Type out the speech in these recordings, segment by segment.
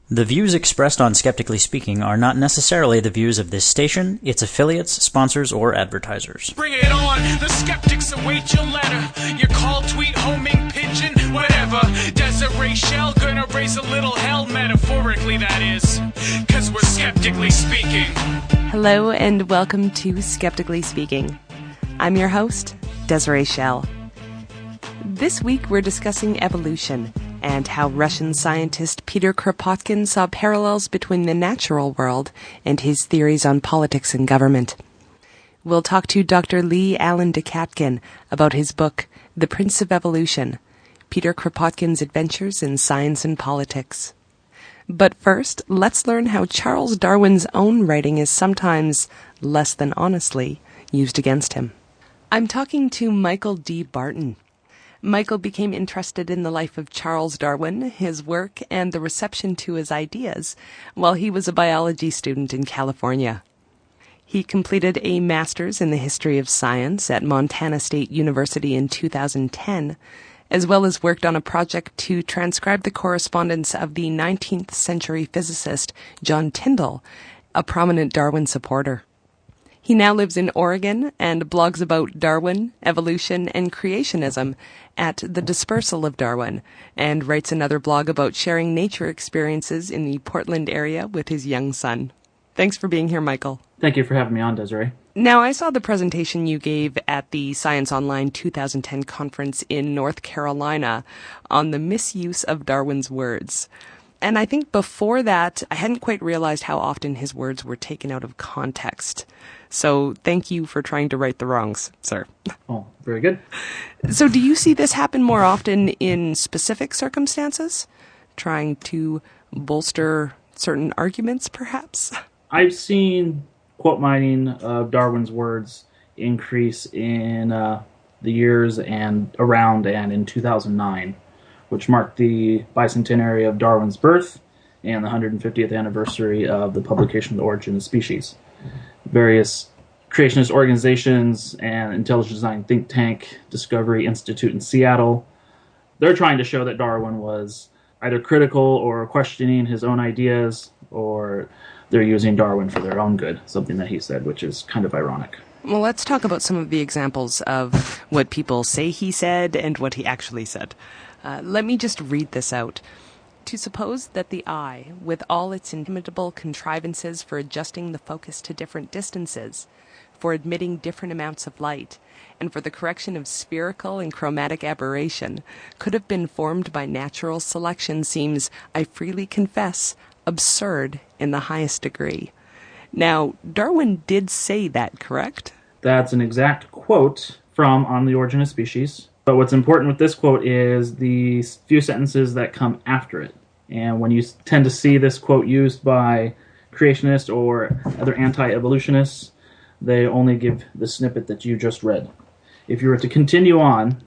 The views expressed on Skeptically Speaking are not necessarily the views of this station, its affiliates, sponsors, or advertisers. Bring it on! The skeptics await your letter. Your call, tweet, homing, pigeon, whatever. Desiree Shell gonna raise a little hell, metaphorically that is. 'Cause we're skeptically speaking. Hello and welcome to Skeptically Speaking. I'm your host, Desiree Shell. This week we're discussing evolution and how Russian scientist Peter Kropotkin saw parallels between the natural world and his theories on politics and government. We'll talk to Dr. Alan Dugatkin about his book, The Prince of Evolution, Peter Kropotkin's Adventures in Science and Politics. But first, let's learn how Charles Darwin's own writing is sometimes, less than honestly, used against him. I'm talking to Michael D. Barton. Michael became interested in the life of Charles Darwin, his work, and the reception to his ideas while he was a biology student in California. He completed a master's in the history of science at Montana State University in 2010, as well as worked on a project to transcribe the correspondence of the 19th century physicist John Tyndall, a prominent Darwin supporter. He now lives in Oregon and blogs about Darwin, evolution, and creationism at The Dispersal of Darwin, and writes another blog about sharing nature experiences in the Portland area with his young son. Thanks for being here, Michael. Thank you for having me on, Desiree. Now, I saw the presentation you gave at the Science Online 2010 conference in North Carolina on the misuse of Darwin's words. And I think before that, I hadn't quite realized how often his words were taken out of context. So thank you for trying to right the wrongs, sir. Oh, very good. So do you see this happen more often in specific circumstances? Trying to bolster certain arguments, perhaps? I've seen quote mining of Darwin's words increase in the years and around and in 2009, which marked the bicentenary of Darwin's birth and the 150th anniversary of the publication of The Origin of Species. Various creationist organizations and intelligent design think tank, Discovery Institute in Seattle, they're trying to show that Darwin was either critical or questioning his own ideas, or they're using Darwin for their own good, something that he said, which is kind of ironic. Well, let's talk about some of the examples of what people say he said and what he actually said. Let me just read this out. To suppose that the eye, with all its inimitable contrivances for adjusting the focus to different distances, for admitting different amounts of light, and for the correction of spherical and chromatic aberration, could have been formed by natural selection seems, I freely confess, absurd in the highest degree. Now, Darwin did say that, correct? That's an exact quote from On the Origin of Species. But what's important with this quote is the few sentences that come after it. And when you tend to see this quote used by creationists or other anti-evolutionists, they only give the snippet that you just read. If you were to continue on,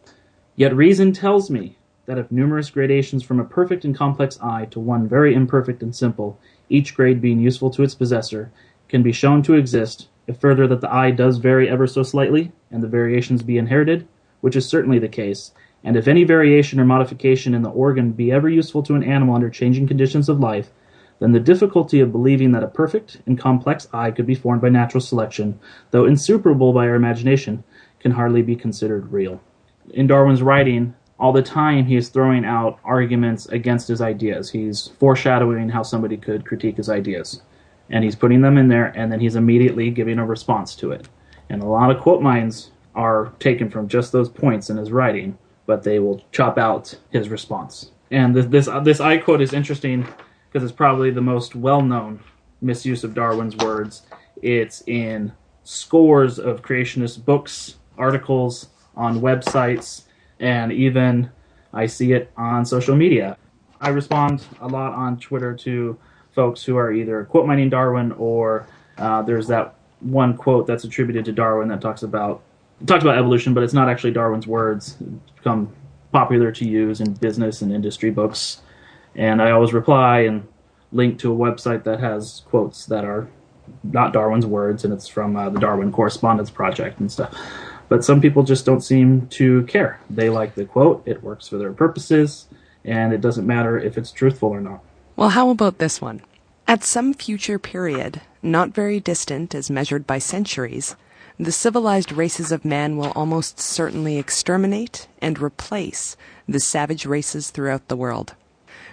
yet reason tells me that of numerous gradations from a perfect and complex eye to one very imperfect and simple, each grade being useful to its possessor, can be shown to exist, if further that the eye does vary ever so slightly, and the variations be inherited, which is certainly the case, and if any variation or modification in the organ be ever useful to an animal under changing conditions of life, then the difficulty of believing that a perfect and complex eye could be formed by natural selection, though insuperable by our imagination, can hardly be considered real. In Darwin's writing, all the time he is throwing out arguments against his ideas. He's foreshadowing how somebody could critique his ideas. And he's putting them in there, and then he's immediately giving a response to it. And a lot of quote mines are taken from just those points in his writing, but they will chop out his response. And this I quote is interesting because it's probably the most well-known misuse of Darwin's words. It's in scores of creationist books, articles, on websites, and even I see it on social media. I respond a lot on Twitter to folks who are either quote mining Darwin or there's that one quote that's attributed to Darwin that talks about evolution, but it's not actually Darwin's words. It's become popular to use in business and industry books. And I always reply and link to a website that has quotes that are not Darwin's words, and it's from the Darwin Correspondence Project and stuff. But some people just don't seem to care. They like the quote, it works for their purposes, and it doesn't matter if it's truthful or not. Well, how about this one? At some future period, not very distant as measured by centuries, the civilized races of man will almost certainly exterminate and replace the savage races throughout the world.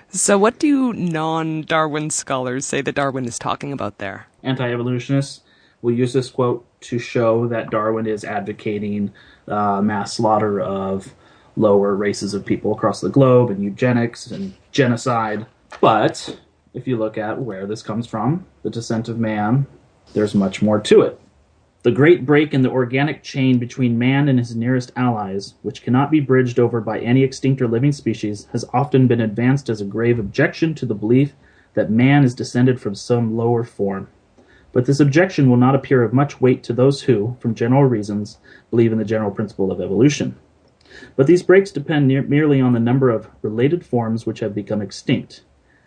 So what do non-Darwin scholars say that Darwin is talking about there? Anti-evolutionists will use this quote to show that Darwin is advocating mass slaughter of lower races of people across the globe and eugenics and genocide. But if you look at where this comes from, the descent of man, there's much more to it. The great break in the organic chain between man and his nearest allies, which cannot be bridged over by any extinct or living species, has often been advanced as a grave objection to the belief that man is descended from some lower form. But this objection will not appear of much weight to those who, from general reasons, believe in the general principle of evolution. But these breaks depend merely on the number of related forms which have become extinct.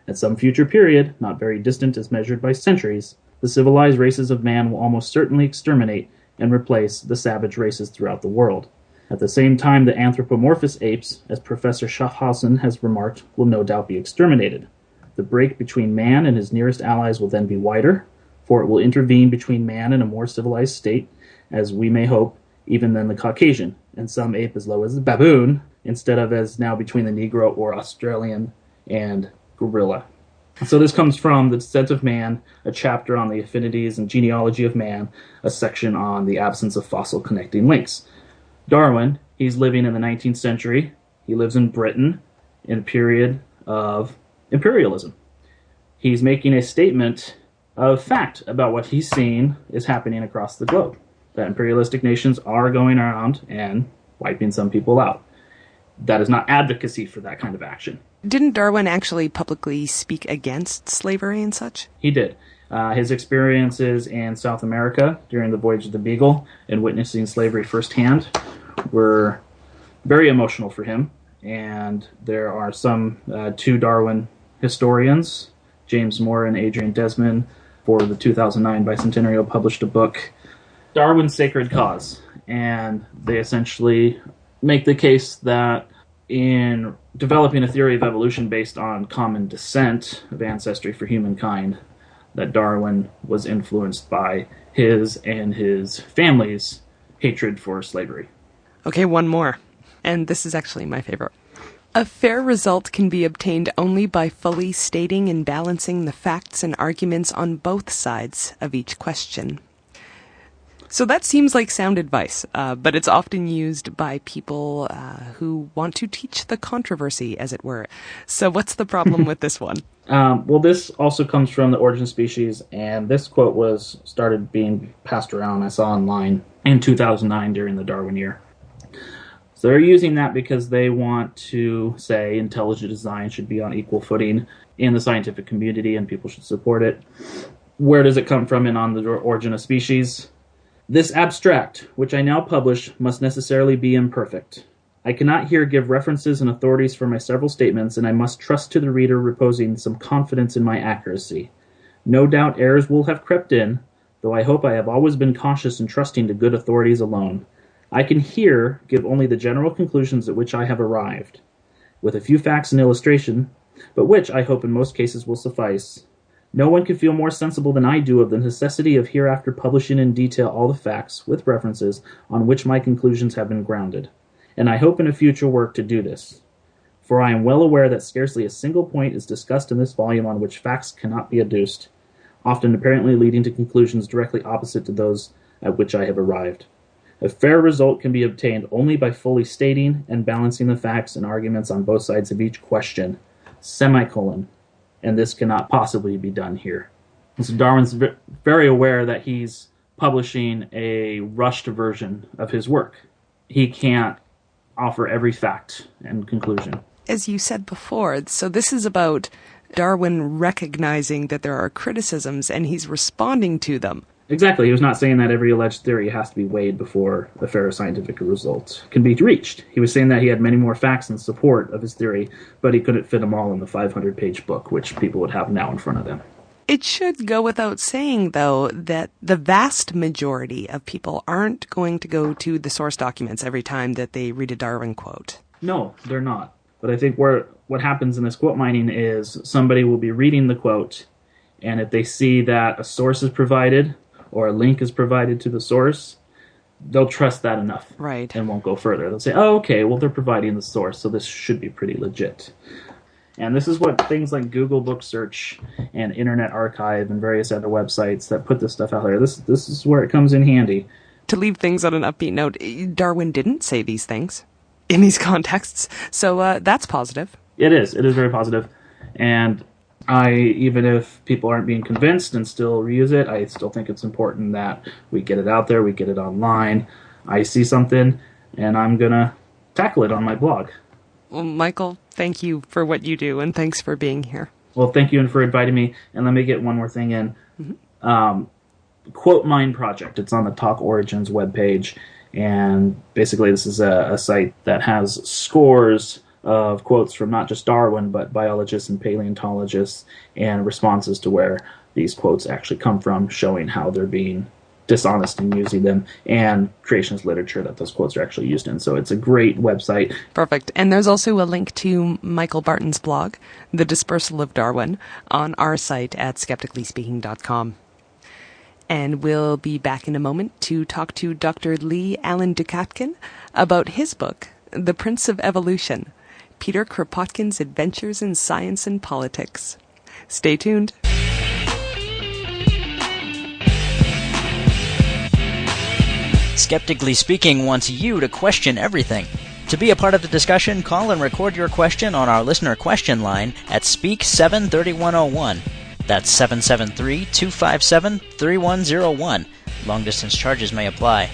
At some future period, not very distant as measured by centuries, the civilized races of man will almost certainly exterminate and replace the savage races throughout the world. At the same time, the anthropomorphous apes, as Professor Schaffhausen has remarked, will no doubt be exterminated. The break between man and his nearest allies will then be wider, for it will intervene between man and a more civilized state, as we may hope, even than the Caucasian, and some ape as low as the baboon, instead of as now between the Negro or Australian and gorilla. So this comes from The Descent of Man, a chapter on the affinities and genealogy of man, a section on the absence of fossil connecting links. Darwin, he's living in the 19th century. He lives in Britain in a period of imperialism. He's making a statement of fact about what he's seeing is happening across the globe. That imperialistic nations are going around and wiping some people out. That is not advocacy for that kind of action. Didn't Darwin actually publicly speak against slavery and such? He did. His experiences in South America during the voyage of the Beagle and witnessing slavery firsthand were very emotional for him. And there are some two Darwin historians, James Moore and Adrian Desmond, for the 2009 bicentennial published a book, Darwin's Sacred Cause. And they essentially make the case that in developing a theory of evolution based on common descent of ancestry for humankind, that Darwin was influenced by his and his family's hatred for slavery. Okay, one more. And this is actually my favorite. A fair result can be obtained only by fully stating and balancing the facts and arguments on both sides of each question. So that seems like sound advice, but it's often used by people who want to teach the controversy, as it were. So what's the problem with this one? Well, this also comes from The Origin of Species, and this quote was started being passed around, I saw online, in 2009 during the Darwin year. So they're using that because they want to say intelligent design should be on equal footing in the scientific community and people should support it. Where does it come from in On the Origin of Species? This abstract, which I now publish, must necessarily be imperfect. I cannot here give references and authorities for my several statements, and I must trust to the reader reposing some confidence in my accuracy. No doubt errors will have crept in, though I hope I have always been cautious in trusting to good authorities alone. I can here give only the general conclusions at which I have arrived, with a few facts and illustration, but which I hope in most cases will suffice. No one can feel more sensible than I do of the necessity of hereafter publishing in detail all the facts, with references, on which my conclusions have been grounded. And I hope in a future work to do this. For I am well aware that scarcely a single point is discussed in this volume on which facts cannot be adduced, often apparently leading to conclusions directly opposite to those at which I have arrived. A fair result can be obtained only by fully stating and balancing the facts and arguments on both sides of each question, semicolon. And this cannot possibly be done here. And so Darwin's very aware that he's publishing a rushed version of his work. He can't offer every fact and conclusion. As you said before, so this is about Darwin recognizing that there are criticisms and he's responding to them. Exactly. He was not saying that every alleged theory has to be weighed before a fair scientific result can be reached. He was saying that he had many more facts in support of his theory, but he couldn't fit them all in the 500-page book, which people would have now in front of them. It should go without saying, though, that the vast majority of people aren't going to go to the source documents every time that they read a Darwin quote. No, they're not. But I think what happens in this quote mining is somebody will be reading the quote, and if they see that a source is provided or a link is provided to the source, they'll trust that enough, Right. and won't go further. They'll say, oh, okay, well, they're providing the source, so this should be pretty legit. And this is what things like Google Book Search and Internet Archive and various other websites that put this stuff out there, this is where it comes in handy. To leave things on an upbeat note, Darwin didn't say these things in these contexts, so that's positive. It is very positive. And even if people aren't being convinced and still reuse it, I still think it's important that we get it out there, we get it online. I see something, and I'm going to tackle it on my blog. Well, Michael, thank you for what you do, and thanks for being here. Well, thank you for inviting me, and let me get one more thing in. Mm-hmm. Quote Mine Project. It's on the Talk Origins webpage, and basically this is a site that has scores of quotes from not just Darwin, but biologists and paleontologists, and responses to where these quotes actually come from, showing how they're being dishonest in using them, and creationist literature that those quotes are actually used in. So it's a great website. Perfect. And there's also a link to Michael Barton's blog, The Dispersal of Darwin, on our site at skepticallyspeaking.com. And we'll be back in a moment to talk to Dr. Alan Dugatkin about his book, The Prince of Evolution, Peter Kropotkin's Adventures in Science and Politics. Stay tuned. Skeptically Speaking wants you to question everything. To be a part of the discussion, call and record your question on our listener question line at Speak 73101. That's 773-257-3101. Long-distance charges may apply.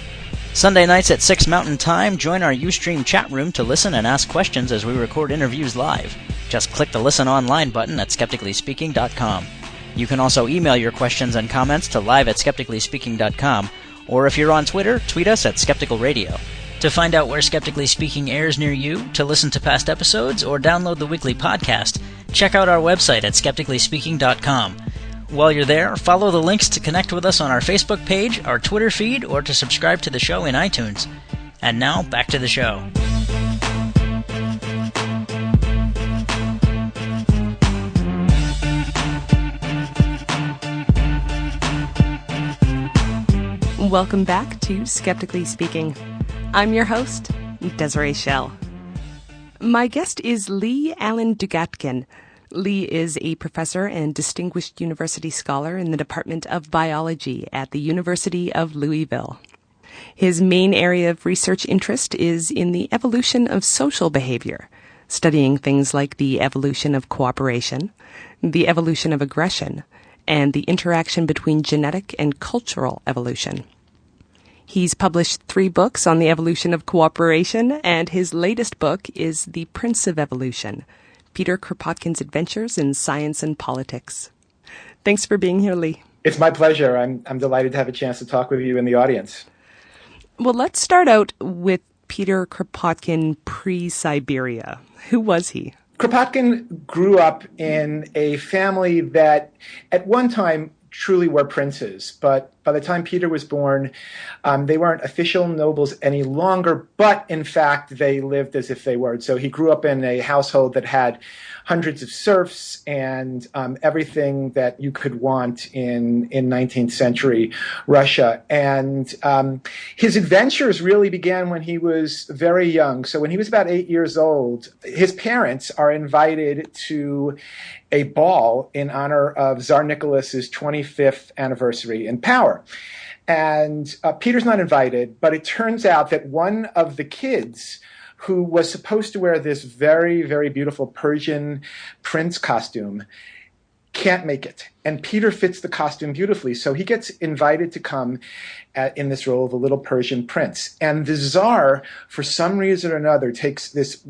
Sunday nights at 6 Mountain Time, join our Ustream chat room to listen and ask questions as we record interviews live. Just click the Listen Online button at skepticallyspeaking.com. You can also email your questions and comments to live@skepticallyspeaking.com, or if you're on Twitter, tweet us at Skeptical Radio. To find out where Skeptically Speaking airs near you, to listen to past episodes, or download the weekly podcast, check out our website at skepticallyspeaking.com. While you're there, follow the links to connect with us on our Facebook page, our Twitter feed, or to subscribe to the show in iTunes. And now, back to the show. Welcome back to Skeptically Speaking. I'm your host, Desiree Schell. My guest is Alan Dugatkin. Lee is a professor and distinguished university scholar in the Department of Biology at the University of Louisville. His main area of research interest is in the evolution of social behavior, studying things like the evolution of cooperation, the evolution of aggression, and the interaction between genetic and cultural evolution. He's published 3 books on the evolution of cooperation, and his latest book is The Prince of Evolution, Peter Kropotkin's Adventures in Science and Politics. Thanks for being here, Lee. It's my pleasure. I'm delighted to have a chance to talk with you and the audience. Well, let's start out with Peter Kropotkin pre-Siberia. Who was he? Kropotkin grew up in a family that at one time truly were princes, but by the time Peter was born, they weren't official nobles any longer, but in fact, they lived as if they were. So he grew up in a household that had hundreds of serfs and everything that you could want in 19th century Russia. And his adventures really began when he was very young. So when he was about 8 years old, his parents are invited to a ball in honor of Tsar Nicholas's 25th anniversary in power. And Peter's not invited, but it turns out that one of the kids who was supposed to wear this very, very beautiful Persian prince costume can't make it. And Peter fits the costume beautifully. So he gets invited to come in this role of a little Persian prince. And the Tsar, for some reason or another, takes this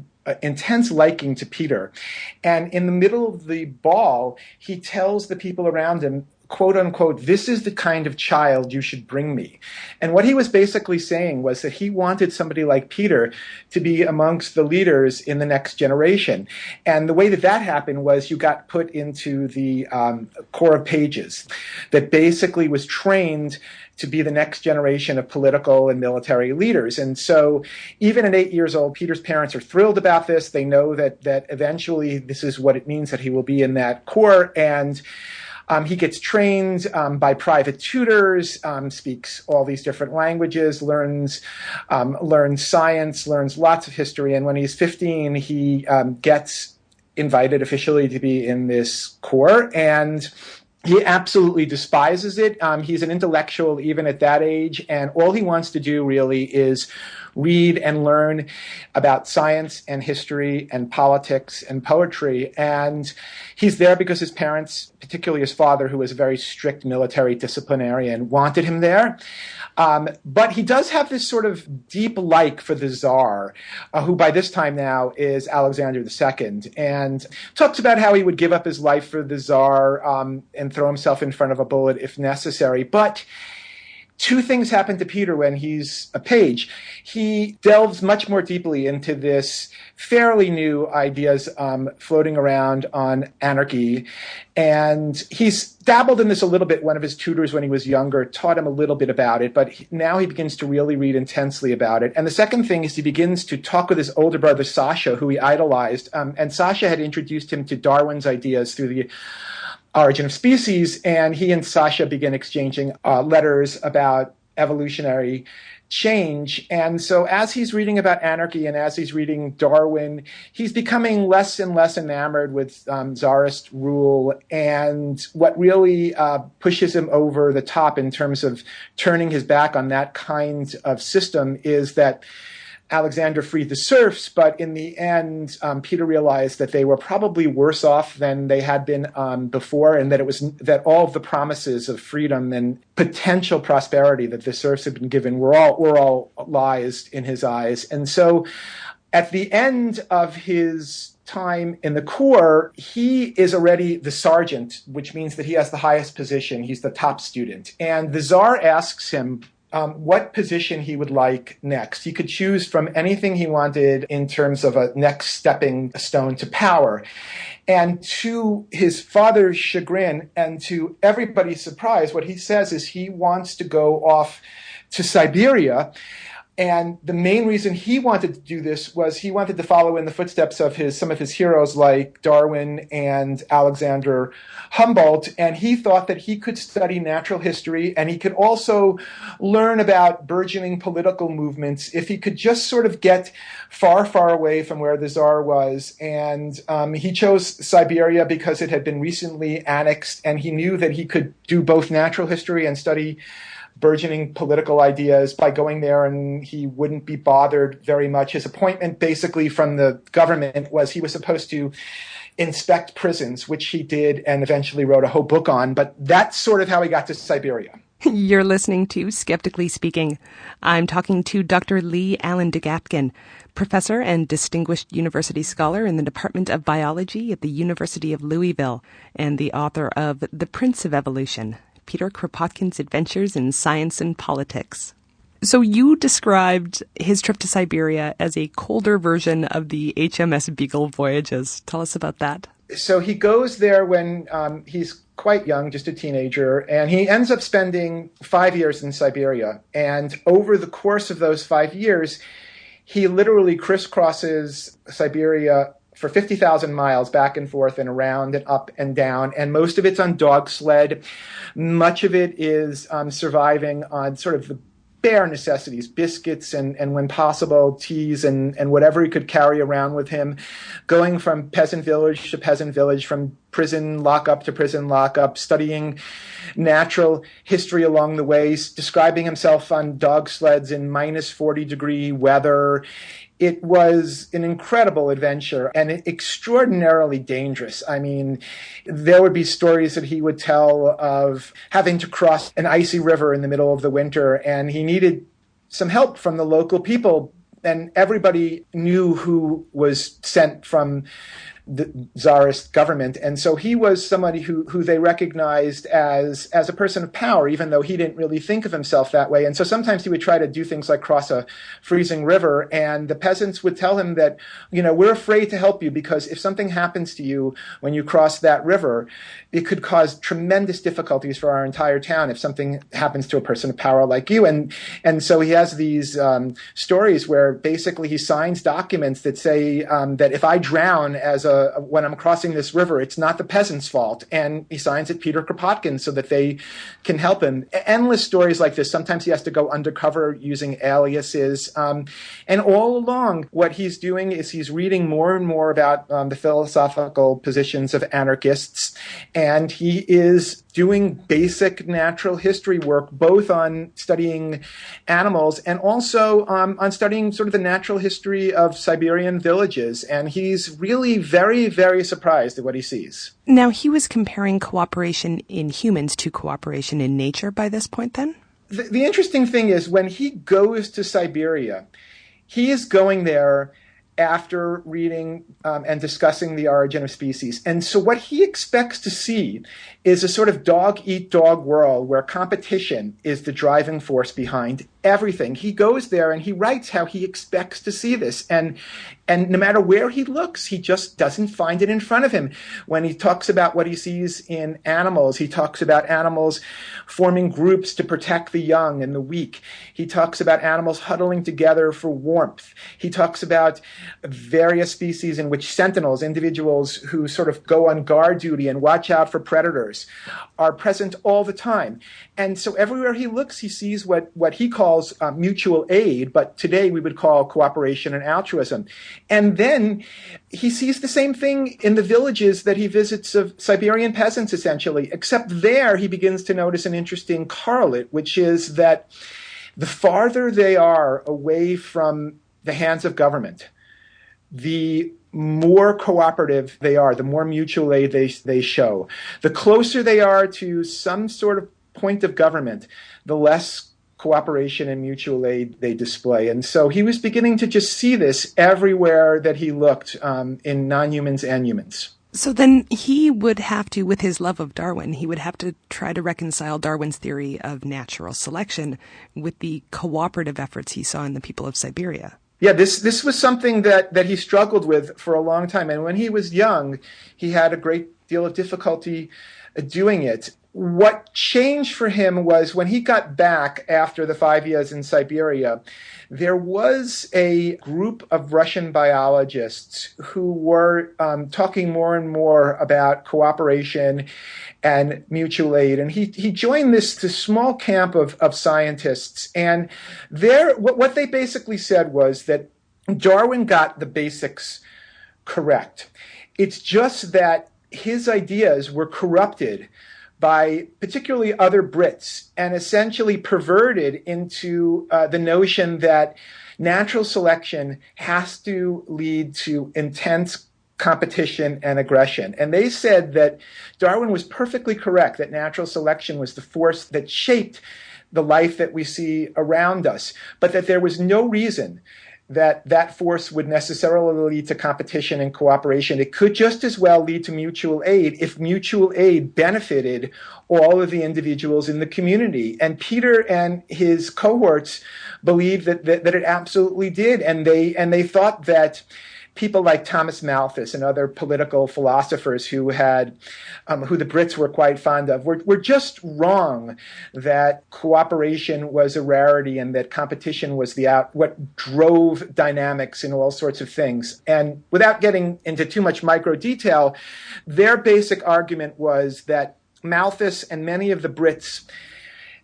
intense liking to Peter. And in the middle of the ball, he tells the people around him, quote unquote, "This is the kind of child you should bring me." And what he was basically saying was that he wanted somebody like Peter to be amongst the leaders in the next generation. And the way that that happened was you got put into the Corps of Pages that basically was trained to be the next generation of political and military leaders. And so even at 8 years old, Peter's parents are thrilled about this. They know that eventually this is what it means that he will be in that corps. And he gets trained by private tutors, speaks all these different languages, learns science, learns lots of history. And when he's 15, he gets invited officially to be in this corps. And he absolutely despises it. He's an intellectual even at that age, and all he wants to do really is read and learn about science and history and politics and poetry. And he's there because his parents, particularly his father, who was a very strict military disciplinarian, wanted him there. But he does have this sort of deep like for the Tsar, who by this time now is Alexander II, and talks about how he would give up his life for the Tsar and throw himself in front of a bullet if necessary. But two things happen to Peter when he's a page. He delves much more deeply into this fairly new ideas floating around on anarchy. And he's dabbled in this a little bit. One of his tutors when he was younger taught him a little bit about it, but now he begins to really read intensely about it. And the second thing is he begins to talk with his older brother, Sasha, who he idolized. And Sasha had introduced him to Darwin's ideas through the Origin of Species, and he and Sasha begin exchanging letters about evolutionary change. And so as he's reading about anarchy and as he's reading Darwin, he's becoming less and less enamored with Tsarist rule. And what really pushes him over the top in terms of turning his back on that kind of system is that Alexander freed the serfs, but in the end, Peter realized that they were probably worse off than they had been before, and that all of the promises of freedom and potential prosperity that the serfs had been given were all lies in his eyes. And so, at the end of his time in the Corps, he is already the sergeant, which means that he has the highest position. He's the top student, and the Tsar asks him what position he would like next. He could choose from anything he wanted in terms of a next stepping stone to power. And to his father's chagrin and to everybody's surprise, what he says is he wants to go off to Siberia. And the main reason he wanted to do this was he wanted to follow in the footsteps of some of his heroes like Darwin and Alexander Humboldt. And he thought that he could study natural history and he could also learn about burgeoning political movements if he could just sort of get far, far away from where the Tsar was. And he chose Siberia because it had been recently annexed, and he knew that he could do both natural history and study burgeoning political ideas by going there, and he wouldn't be bothered very much. His appointment basically from the government was he was supposed to inspect prisons, which he did and eventually wrote a whole book on, but that's sort of how he got to Siberia. You're listening to Skeptically Speaking. I'm talking to Dr. Lee Alan Dugatkin, professor and distinguished university scholar in the Department of Biology at the University of Louisville and the author of The Prince of Evolution, Peter Kropotkin's Adventures in Science and Politics. So you described his trip to Siberia as a colder version of the HMS Beagle voyages. Tell us about that. So he goes there when he's quite young, just a teenager, and he ends up spending 5 years in Siberia. And over the course of those 5 years, he literally crisscrosses Siberia for 50,000 miles back and forth and around and up and down. And most of it's on dog sled. Much of it is surviving on sort of the bare necessities, biscuits and when possible, teas and whatever he could carry around with him, going from peasant village to peasant village, from prison lockup to prison lockup, studying natural history along the way, describing himself on dog sleds in minus 40-degree weather. It was an incredible adventure and extraordinarily dangerous. I mean, there would be stories that he would tell of having to cross an icy river in the middle of the winter, and he needed some help from the local people. And everybody knew who was sent from the Tsarist government. And so he was somebody who they recognized as a person of power, even though he didn't really think of himself that way. And so sometimes he would try to do things like cross a freezing river, and the peasants would tell him that, we're afraid to help you because if something happens to you when you cross that river, it could cause tremendous difficulties for our entire town if something happens to a person of power like you. And so he has these stories where basically he signs documents that say that if I drown when I'm crossing this river, it's not the peasants' fault. And he signs it Peter Kropotkin so that they can help him. Endless stories like this. Sometimes he has to go undercover using aliases. And all along, what he's doing is he's reading more and more about the philosophical positions of anarchists. And he is doing basic natural history work, both on studying animals and also on studying sort of the natural history of Siberian villages. And he's really very, very surprised at what he sees. Now, he was comparing cooperation in humans to cooperation in nature by this point, then? The interesting thing is when he goes to Siberia, he is going there after reading and discussing The Origin of Species. And so what he expects to see is a sort of dog-eat-dog world where competition is the driving force behind everything. He goes there and he writes how he expects to see this. And no matter where he looks, he just doesn't find it in front of him. When he talks about what he sees in animals, he talks about animals forming groups to protect the young and the weak. He talks about animals huddling together for warmth. He talks about various species in which sentinels, individuals who sort of go on guard duty and watch out for predators, are present all the time. And so everywhere he looks, he sees what he calls mutual aid, but today we would call cooperation and altruism. And then he sees the same thing in the villages that he visits of Siberian peasants, essentially, except there he begins to notice an interesting correlate, which is that the farther they are away from the hands of government, the more cooperative they are, the more mutual aid they show. The closer they are to some sort of point of government, the less cooperation and mutual aid they display. And so he was beginning to just see this everywhere that he looked in non-humans and humans. So then he would have to, with his love of Darwin, he would have to try to reconcile Darwin's theory of natural selection with the cooperative efforts he saw in the people of Siberia. Yeah, this was something that he struggled with for a long time. And when he was young, he had a great deal of difficulty doing it. What changed for him was when he got back after the 5 years in Siberia, there was a group of Russian biologists who were talking more and more about cooperation and mutual aid. And he joined this small camp of scientists. And what they basically said was that Darwin got the basics correct. It's just that his ideas were corrupted by particularly other Brits and essentially perverted into the notion that natural selection has to lead to intense competition and aggression. And they said that Darwin was perfectly correct, that natural selection was the force that shaped the life that we see around us, but that there was no reason that force would necessarily lead to competition and cooperation. It could just as well lead to mutual aid if mutual aid benefited all of the individuals in the community. And Peter and his cohorts believed that it absolutely did. And they thought that people like Thomas Malthus and other political philosophers who the Brits were quite fond of were just wrong that cooperation was a rarity and that competition was what drove dynamics in all sorts of things. And without getting into too much micro detail, their basic argument was that Malthus and many of the Brits,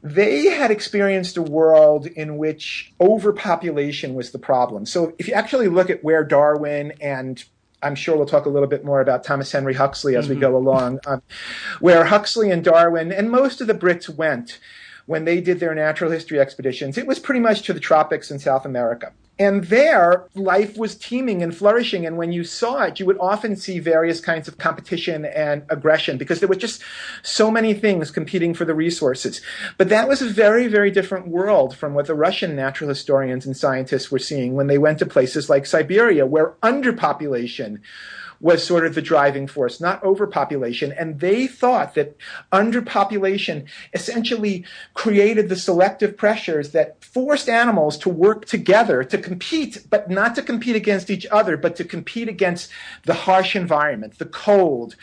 they had experienced a world in which overpopulation was the problem. So if you actually look at where Darwin, and I'm sure we'll talk a little bit more about Thomas Henry Huxley as we go along, where Huxley and Darwin and most of the Brits went when they did their natural history expeditions, it was pretty much to the tropics in South America. And there, life was teeming and flourishing. And when you saw it, you would often see various kinds of competition and aggression because there were just so many things competing for the resources. But that was a very, very different world from what the Russian natural historians and scientists were seeing when they went to places like Siberia, where underpopulation was sort of the driving force, not overpopulation. And they thought that underpopulation essentially created the selective pressures that forced animals to work together to compete, but not to compete against each other, but to compete against the harsh environment, the cold,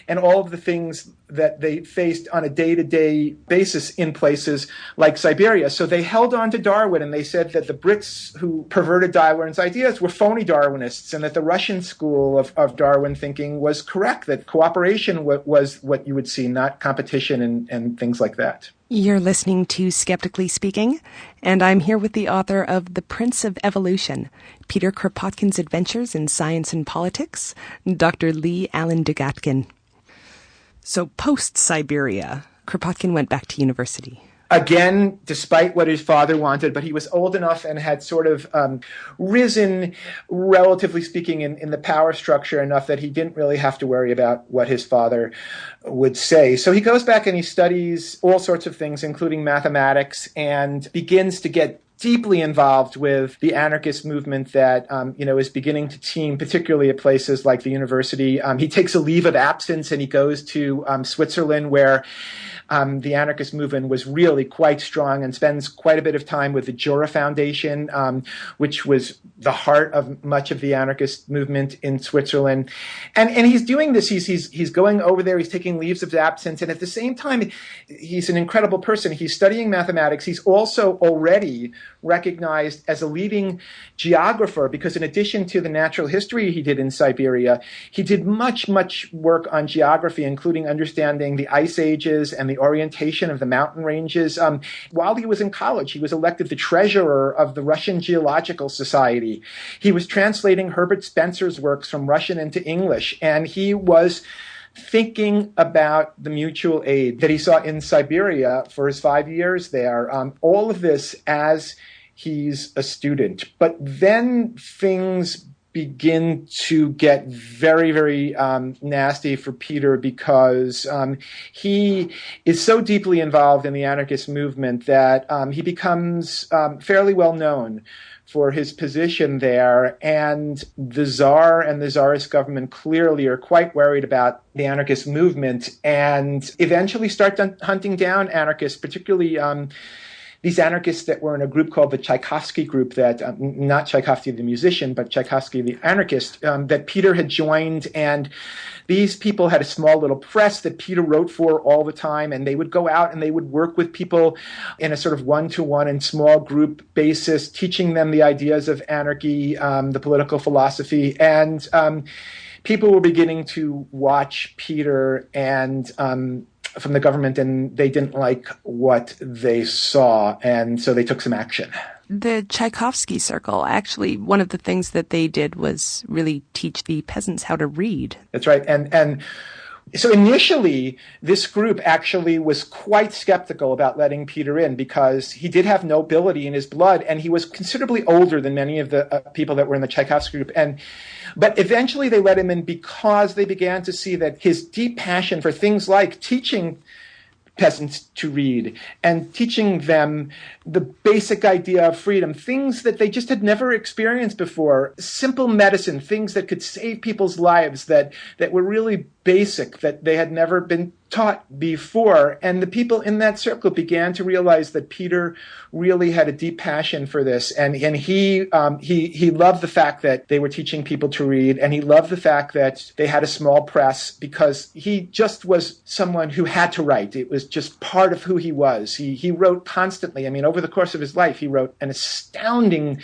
and all of the things that they faced on a day-to-day basis in places like Siberia. So they held on to Darwin, and they said that the Brits who perverted Darwin's ideas were phony Darwinists, and that the Russian school of Darwin thinking was correct, that cooperation was what you would see, not competition and things like that. You're listening to Skeptically Speaking, and I'm here with the author of The Prince of Evolution, Peter Kropotkin's Adventures in Science and Politics, Dr. Lee Alan Dugatkin. So post-Siberia, Kropotkin went back to university. Again, despite what his father wanted, but he was old enough and had sort of risen, relatively speaking, in the power structure enough that he didn't really have to worry about what his father would say. So he goes back and he studies all sorts of things, including mathematics, and begins to get deeply involved with the anarchist movement that, is beginning to team, particularly at places like the university. He takes a leave of absence and he goes to Switzerland, where the anarchist movement was really quite strong, and spends quite a bit of time with the Jura Foundation, which was the heart of much of the anarchist movement in Switzerland. And he's doing this. He's going over there. He's taking leaves of absence. And at the same time, he's an incredible person. He's studying mathematics. He's also already recognized as a leading geographer, because in addition to the natural history he did in Siberia, he did much work on geography, including understanding the ice ages and the orientation of the mountain ranges. While he was in college, he was elected the treasurer of the Russian Geological Society. He was translating Herbert Spencer's works from Russian into English, and he was thinking about the mutual aid that he saw in Siberia for his 5 years there. All of this as he's a student. But then things begin to get very, very nasty for Peter, because he is so deeply involved in the anarchist movement that he becomes fairly well known for his position there, and the Tsar and the Tsarist government clearly are quite worried about the anarchist movement, and eventually start hunting down anarchists, particularly these anarchists that were in a group called the Tchaikovsky group, that not Tchaikovsky the musician, but Tchaikovsky the anarchist, that Peter had joined. And these people had a small little press that Peter wrote for all the time, and they would go out and they would work with people in a sort of one-to-one and small group basis, teaching them the ideas of anarchy, the political philosophy. And people were beginning to watch Peter and from the government, and they didn't like what they saw, and so they took some action. The Tchaikovsky Circle, actually, one of the things that they did was really teach the peasants how to read. That's right. And so initially, this group actually was quite skeptical about letting Peter in, because he did have nobility in his blood, and he was considerably older than many of the people that were in the Tchaikovsky group. But eventually they let him in, because they began to see that his deep passion for things like teaching peasants to read and teaching them the basic idea of freedom, things that they just had never experienced before, simple medicine, things that could save people's lives, that were really basic, that they had never been taught before. And the people in that circle began to realize that Peter really had a deep passion for this. And he loved the fact that they were teaching people to read, and he loved the fact that they had a small press, because he just was someone who had to write. It was just part of who he was. He wrote constantly. I mean, over the course of his life, he wrote an astounding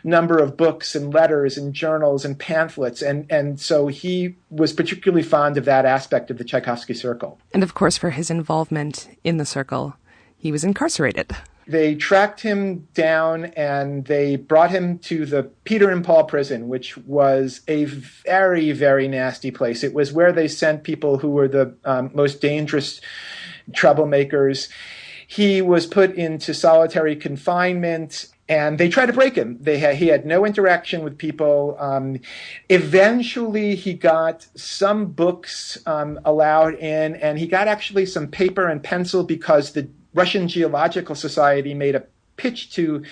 number of books and letters and journals and pamphlets. And so he was particularly fond of that aspect of the Tchaikovsky Circle. And of course, for his involvement in the circle, he was incarcerated. They tracked him down and they brought him to the Peter and Paul prison, which was a very, very nasty place. It was where they sent people who were the most dangerous troublemakers. He was put into solitary confinement, and they tried to break him. He had no interaction with people. Eventually, he got some books allowed in, and he got actually some paper and pencil, because the Russian Geological Society made a pitch to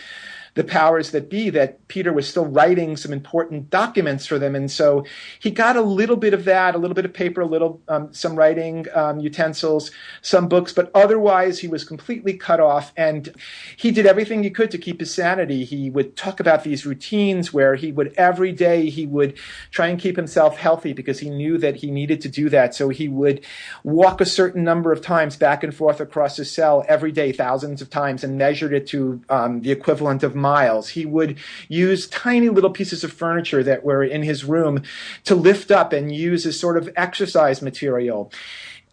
the powers that be that Peter was still writing some important documents for them. And so he got a little bit of that, a little bit of paper, a little some writing utensils, some books, but otherwise he was completely cut off. And he did everything he could to keep his sanity. He would talk about these routines where he would every day he would try and keep himself healthy because he knew that he needed to do that. So he would walk a certain number of times back and forth across his cell every day, thousands of times, and measured it to the equivalent of miles. He would use tiny little pieces of furniture that were in his room to lift up and use as sort of exercise material.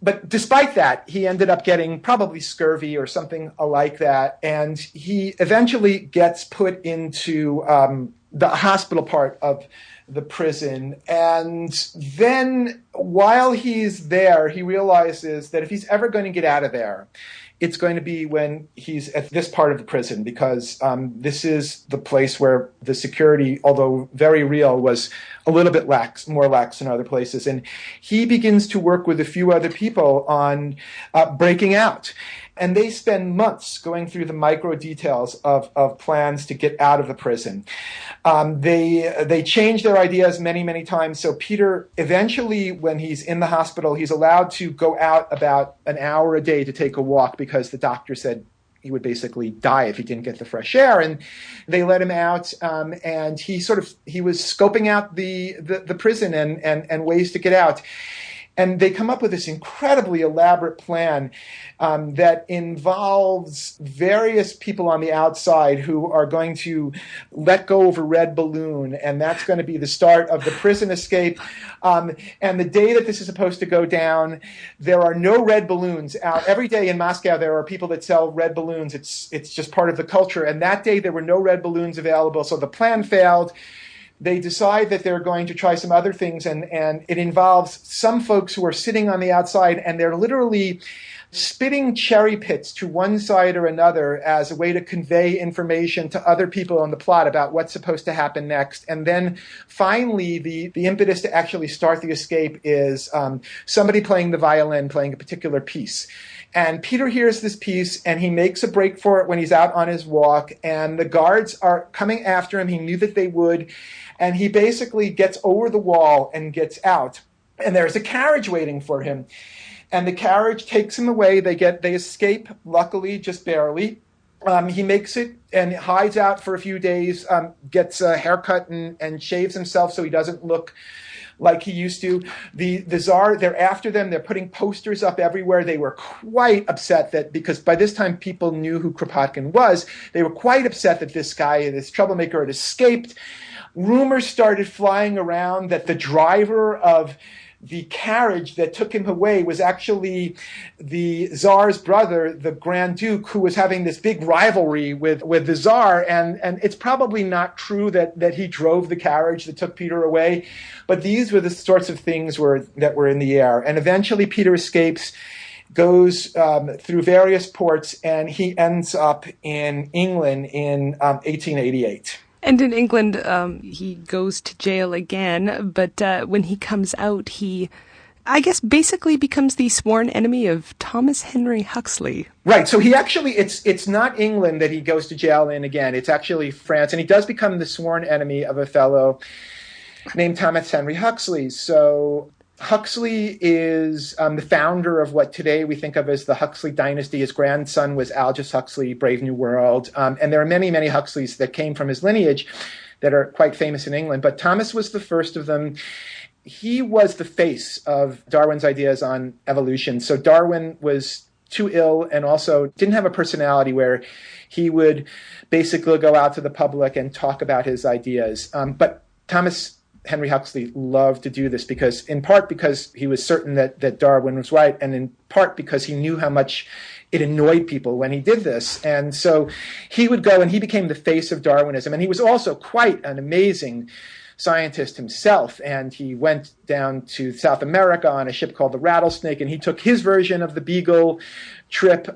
But despite that, he ended up getting probably scurvy or something like that, and he eventually gets put into the hospital part of the prison. And then while he's there, he realizes that if he's ever going to get out of there, it's going to be when he's at this part of the prison, because this is the place where the security, although very real, was a little bit more lax than other places. And he begins to work with a few other people on breaking out. And they spend months going through the micro details of plans to get out of the prison. They change their ideas many, many times. So Peter, eventually, when he's in the hospital, he's allowed to go out about an hour a day to take a walk because the doctor said he would basically die if he didn't get the fresh air. And they let him out, and he was scoping out the prison and ways to get out. And they come up with this incredibly elaborate plan that involves various people on the outside who are going to let go of a red balloon, and that's going to be the start of the prison escape. And the day that this is supposed to go down, there are no red balloons out. Every day in Moscow, there are people that sell red balloons. It's just part of the culture. And that day, there were no red balloons available, so the plan failed. They decide that they're going to try some other things, and it involves some folks who are sitting on the outside, and they're literally spitting cherry pits to one side or another as a way to convey information to other people on the plot about what's supposed to happen next. And then finally, the impetus to actually start the escape is somebody playing the violin, playing a particular piece. And Peter hears this piece, and he makes a break for it when he's out on his walk, and the guards are coming after him. He knew that they would, and he basically gets over the wall and gets out. And there's a carriage waiting for him. And the carriage takes him away. They escape, luckily, just barely. He makes it and hides out for a few days, gets a haircut and shaves himself so he doesn't look like he used to. The Tsar, they're after them. They're putting posters up everywhere. They were quite upset that, because by this time people knew who Kropotkin was, they were quite upset that this guy, this troublemaker, had escaped. Rumors started flying around that the driver of the carriage that took him away was actually the Tsar's brother, the Grand Duke, who was having this big rivalry with the Tsar. And it's probably not true that he drove the carriage that took Peter away. But these were the sorts of things that were in the air. And eventually Peter escapes, goes through various ports, and he ends up in England in 1888. And in England, he goes to jail again, but when he comes out, he, I guess, basically becomes the sworn enemy of Thomas Henry Huxley. Right, so he actually, it's not England that he goes to jail in again, it's actually France, and he does become the sworn enemy of a fellow named Thomas Henry Huxley. So Huxley is the founder of what today we think of as the Huxley dynasty. His grandson was Aldous Huxley, Brave New World. And there are many, many Huxleys that came from his lineage that are quite famous in England. But Thomas was the first of them. He was the face of Darwin's ideas on evolution. So Darwin was too ill and also didn't have a personality where he would basically go out to the public and talk about his ideas. But Thomas Henry Huxley loved to do this in part because he was certain that Darwin was right, and in part because he knew how much it annoyed people when he did this. And so he would go, and he became the face of Darwinism. And he was also quite an amazing scientist himself. And he went down to South America on a ship called the Rattlesnake, and he took his version of the beagle trip.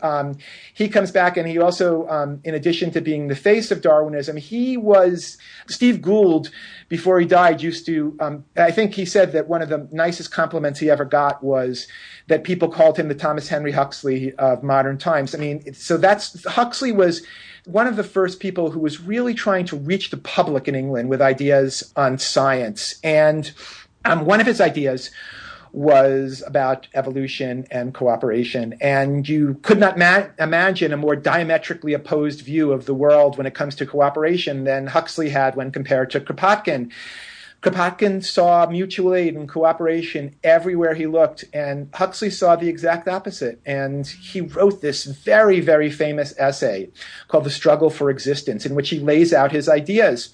He comes back, and he also, in addition to being the face of Darwinism, he was Steve Gould, before he died, used to, I think he said that one of the nicest compliments he ever got was that people called him the Thomas Henry Huxley of modern times. I mean, so Huxley was one of the first people who was really trying to reach the public in England with ideas on science. And one of his ideas was about evolution and cooperation. And you could not imagine a more diametrically opposed view of the world when it comes to cooperation than Huxley had when compared to Kropotkin. Kropotkin saw mutual aid and cooperation everywhere he looked, and Huxley saw the exact opposite. And he wrote this very, very famous essay called The Struggle for Existence, in which he lays out his ideas.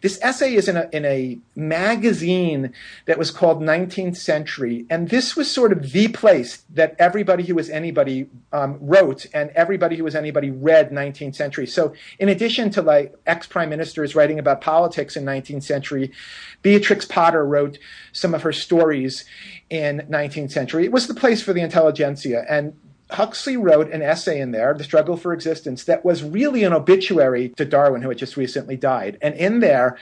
This essay is in a magazine that was called 19th Century, and this was sort of the place that everybody who was anybody wrote, and everybody who was anybody read 19th Century. So in addition to like ex-prime ministers writing about politics in 19th century, Beatrix Potter wrote some of her stories in 19th century. It was the place for the intelligentsia, and Huxley wrote an essay in there, The Struggle for Existence, that was really an obituary to Darwin, who had just recently died. And in there,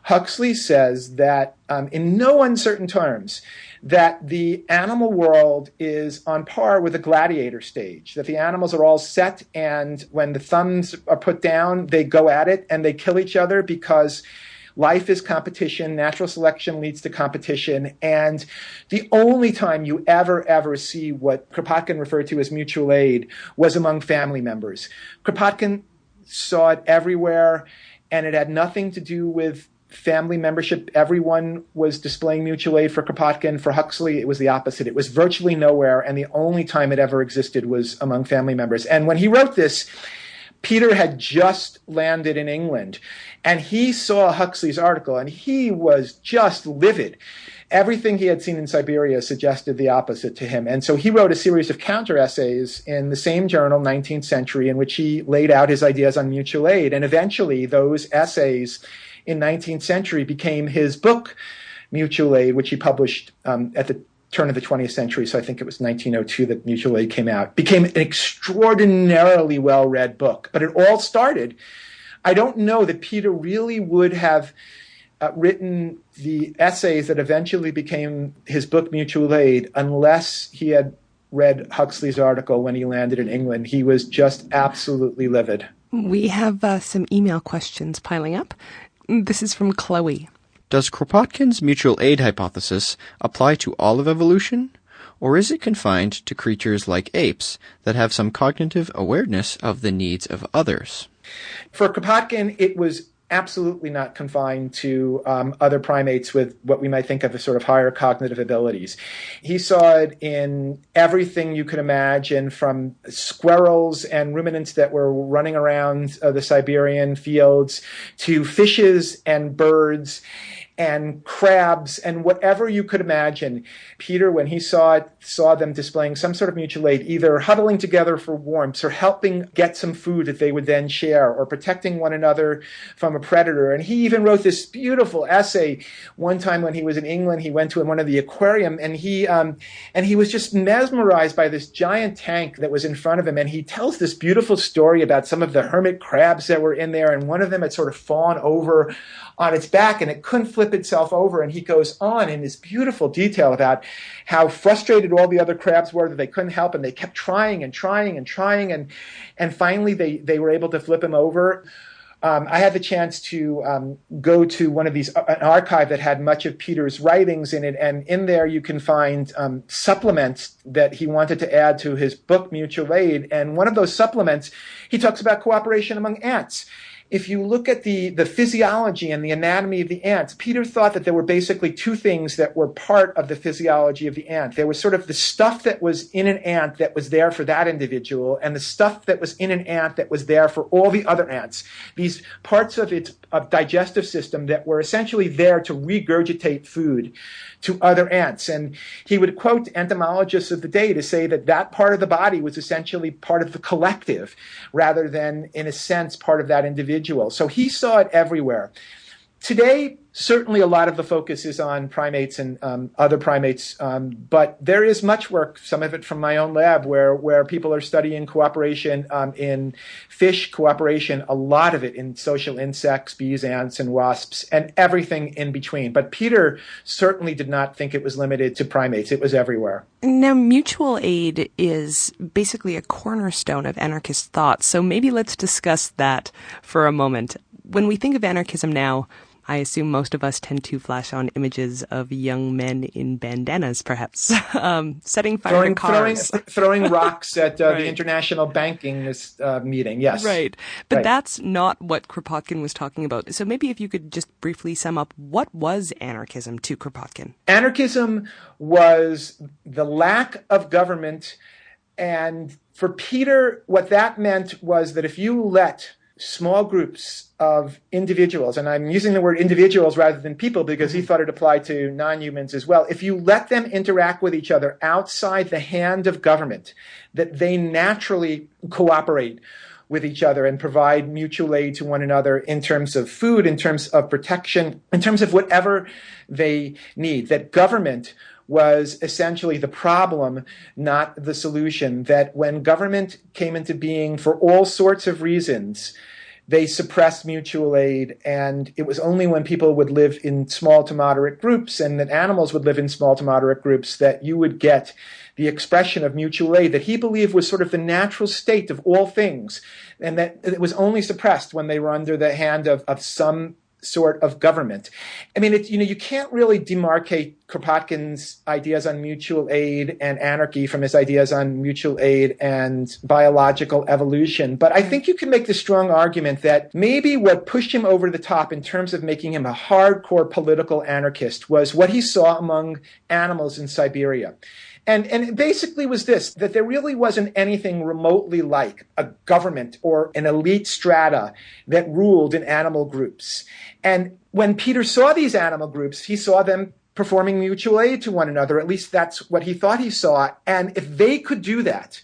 Huxley says that, in no uncertain terms, that the animal world is on par with a gladiator stage, that the animals are all set, and when the thumbs are put down, they go at it and they kill each other because life is competition, natural selection leads to competition, and the only time you ever see what Kropotkin referred to as mutual aid was among family members. Kropotkin saw it everywhere, and it had nothing to do with family membership. Everyone was displaying mutual aid for Kropotkin. For Huxley, it was the opposite. It was virtually nowhere, and the only time it ever existed was among family members. And when he wrote this, Peter had just landed in England, and he saw Huxley's article, and he was just livid. Everything he had seen in Siberia suggested the opposite to him. And so he wrote a series of counter-essays in the same journal, 19th Century, in which he laid out his ideas on mutual aid. And eventually, those essays in 19th Century became his book, Mutual Aid, which he published at the turn of the 20th century, so I think it was 1902 that Mutual Aid came out. Became an extraordinarily well-read book. But it all started, I don't know that Peter really would have written the essays that eventually became his book Mutual Aid unless he had read Huxley's article when he landed in England. He was just absolutely livid. We have some email questions piling up. This is from Chloe. Does Kropotkin's mutual aid hypothesis apply to all of evolution, or is it confined to creatures like apes that have some cognitive awareness of the needs of others? For Kropotkin, it was absolutely not confined to other primates with what we might think of as sort of higher cognitive abilities. He saw it in everything you could imagine, from squirrels and ruminants that were running around the Siberian fields to fishes and birds and crabs and whatever you could imagine. Peter, when he saw them displaying some sort of mutual aid, either huddling together for warmth or helping get some food that they would then share, or protecting one another from a predator. And he even wrote this beautiful essay. One time when he was in England, he went to one of the aquarium, and he was just mesmerized by this giant tank that was in front of him. And he tells this beautiful story about some of the hermit crabs that were in there, and one of them had sort of fallen over on its back and it couldn't flip itself over. And he goes on in this beautiful detail about how frustrated all the other crabs were that they couldn't help, and they kept trying and trying and trying, and finally they were able to flip him over. I had the chance to go to one of these, an archive that had much of Peter's writings in it, and in there you can find supplements that he wanted to add to his book Mutual Aid. And one of those supplements, he talks about cooperation among ants. If you look at the physiology and the anatomy of the ants, Peter thought that there were basically two things that were part of the physiology of the ant. There was sort of the stuff that was in an ant that was there for that individual, and the stuff that was in an ant that was there for all the other ants. These parts of its digestive system that were essentially there to regurgitate food to other ants. And he would quote entomologists of the day to say that that part of the body was essentially part of the collective rather than, in a sense, part of that individual. So he saw it everywhere. Today, certainly a lot of the focus is on primates and other primates, but there is much work, some of it from my own lab, where people are studying cooperation in fish, cooperation, a lot of it in social insects, bees, ants, and wasps, and everything in between. But Peter certainly did not think it was limited to primates. It was everywhere. Now, mutual aid is basically a cornerstone of anarchist thought, so maybe let's discuss that for a moment. When we think of anarchism now, I assume most of us tend to flash on images of young men in bandanas, perhaps, setting fire to cars. Throwing rocks at Right. the International Banking meeting, yes. Right. But Right. that's not what Kropotkin was talking about. So maybe if you could just briefly sum up, what was anarchism to Kropotkin? Anarchism was the lack of government, and for Peter, what that meant was that if you let small groups of individuals, and I'm using the word individuals rather than people because he thought it applied to non-humans as well, if you let them interact with each other outside the hand of government, that they naturally cooperate with each other and provide mutual aid to one another in terms of food, in terms of protection, in terms of whatever they need, that government was essentially the problem, not the solution, that when government came into being for all sorts of reasons, they suppressed mutual aid, and it was only when people would live in small to moderate groups and that animals would live in small to moderate groups that you would get the expression of mutual aid that he believed was sort of the natural state of all things, and that it was only suppressed when they were under the hand of some sort of government. I mean, you can't really demarcate Kropotkin's ideas on mutual aid and anarchy from his ideas on mutual aid and biological evolution. But I think you can make the strong argument that maybe what pushed him over the top in terms of making him a hardcore political anarchist was what he saw among animals in Siberia. And it basically was this, that there really wasn't anything remotely like a government or an elite strata that ruled in animal groups. And when Peter saw these animal groups, he saw them performing mutual aid to one another. At least that's what he thought he saw. And if they could do that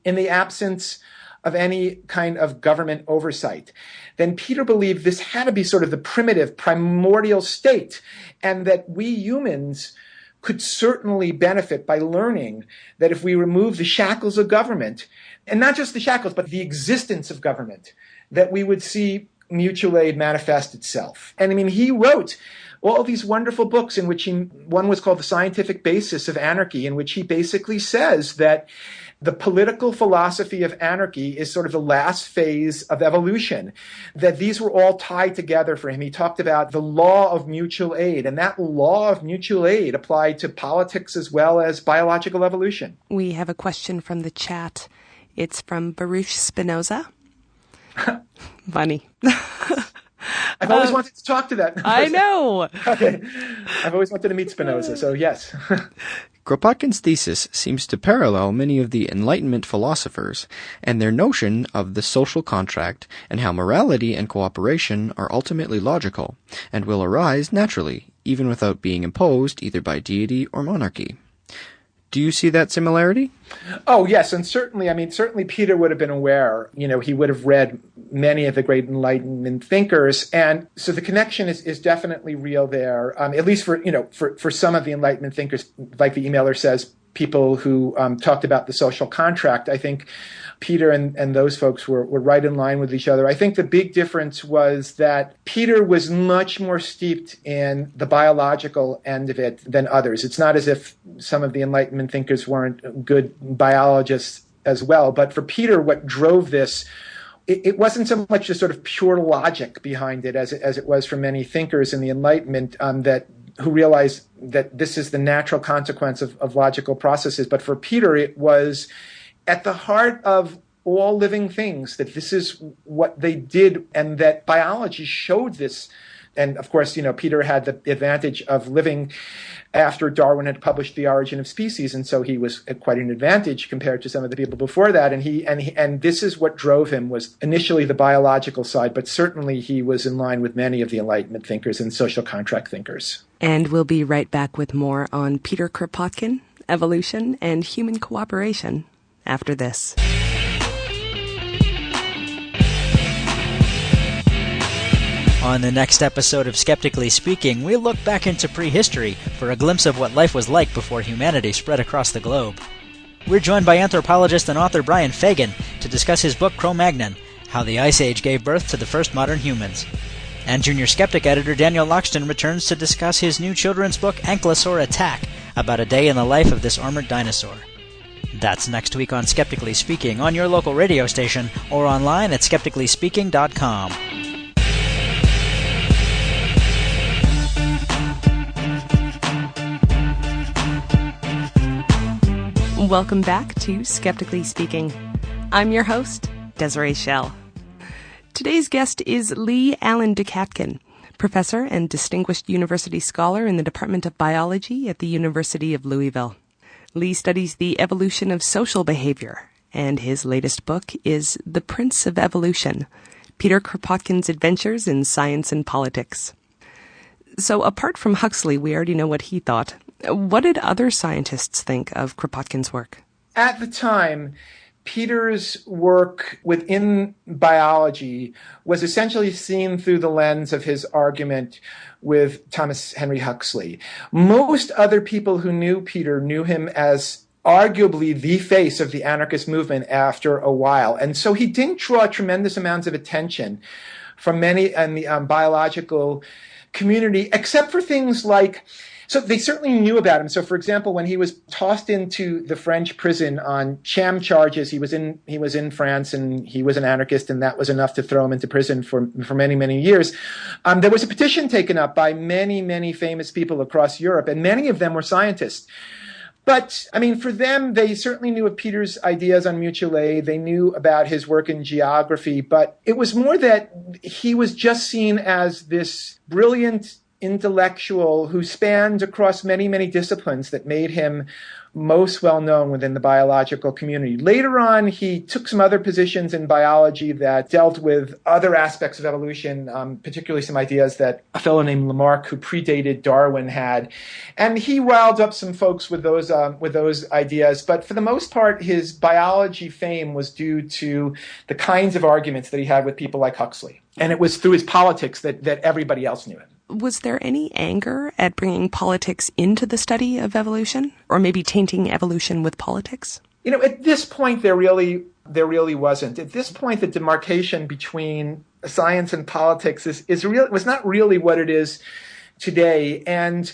in the absence of any kind of government oversight, then Peter believed this had to be sort of the primitive, primordial state, and that we humans could certainly benefit by learning that if we remove the shackles of government, and not just the shackles, but the existence of government, that we would see mutual aid manifest itself. And I mean, he wrote all these wonderful books in which one was called The Scientific Basis of Anarchy, in which he basically says that the political philosophy of anarchy is sort of the last phase of evolution, that these were all tied together for him. He talked about the law of mutual aid, and that law of mutual aid applied to politics as well as biological evolution. We have a question from the chat. It's from Baruch Spinoza. Funny. I've always wanted to talk to that. I know. Okay. I've always wanted to meet Spinoza, so yes. Kropotkin's thesis seems to parallel many of the Enlightenment philosophers and their notion of the social contract and how morality and cooperation are ultimately logical and will arise naturally, even without being imposed either by deity or monarchy. Do you see that similarity? Oh, yes, and certainly Peter would have been aware, he would have read many of the great Enlightenment thinkers, and so the connection is definitely real there, at least for some of the Enlightenment thinkers, like the emailer says, people who talked about the social contract. I think Peter and those folks were right in line with each other. I think the big difference was that Peter was much more steeped in the biological end of it than others. It's not as if some of the Enlightenment thinkers weren't good biologists as well, but for Peter, what drove this, it wasn't so much the sort of pure logic behind it as it was for many thinkers in the Enlightenment who realized that this is the natural consequence of logical processes. But for Peter, it was at the heart of all living things, that this is what they did, and that biology showed this. And of course, Peter had the advantage of living after Darwin had published The Origin of Species, and so he was at quite an advantage compared to some of the people before that. And this is what drove him, was initially the biological side, but certainly he was in line with many of the Enlightenment thinkers and social contract thinkers. And we'll be right back with more on Peter Kropotkin, evolution, and human cooperation after this. On the next episode of Skeptically Speaking, we look back into prehistory for a glimpse of what life was like before humanity spread across the globe. We're joined by anthropologist and author Brian Fagan to discuss his book Cro-Magnon, How the Ice Age Gave Birth to the First Modern Humans. And Junior Skeptic editor Daniel Loxton returns to discuss his new children's book Ankylosaur Attack, about a day in the life of this armored dinosaur. That's next week on Skeptically Speaking on your local radio station or online at skepticallyspeaking.com. Welcome back to Skeptically Speaking. I'm your host, Desiree Schell. Today's guest is Lee Alan Dugatkin, professor and distinguished university scholar in the Department of Biology at the University of Louisville. Lee studies the evolution of social behavior, and his latest book is The Prince of Evolution, Peter Kropotkin's Adventures in Science and Politics. So apart from Huxley, we already know what he thought. What did other scientists think of Kropotkin's work? At the time, Peter's work within biology was essentially seen through the lens of his argument with Thomas Henry Huxley. Most other people who knew Peter knew him as arguably the face of the anarchist movement after a while. And so he didn't draw tremendous amounts of attention from many in the biological community, except for things like, so they certainly knew about him. So, for example, when he was tossed into the French prison on sham charges, he was in France and he was an anarchist, and that was enough to throw him into prison for many, many years. There was a petition taken up by many, many famous people across Europe, and many of them were scientists. But, I mean, for them, they certainly knew of Peter's ideas on mutual aid. They knew about his work in geography, but it was more that he was just seen as this brilliant intellectual who spanned across many, many disciplines that made him most well known within the biological community. Later on, he took some other positions in biology that dealt with other aspects of evolution, particularly some ideas that a fellow named Lamarck, who predated Darwin, had. And he riled up some folks with those ideas. But for the most part, his biology fame was due to the kinds of arguments that he had with people like Huxley. And it was through his politics that everybody else knew him. Was there any anger at bringing politics into the study of evolution, or maybe tainting evolution with politics? You know, at this point, there really wasn't. At this point, the demarcation between science and politics was not really what it is today. And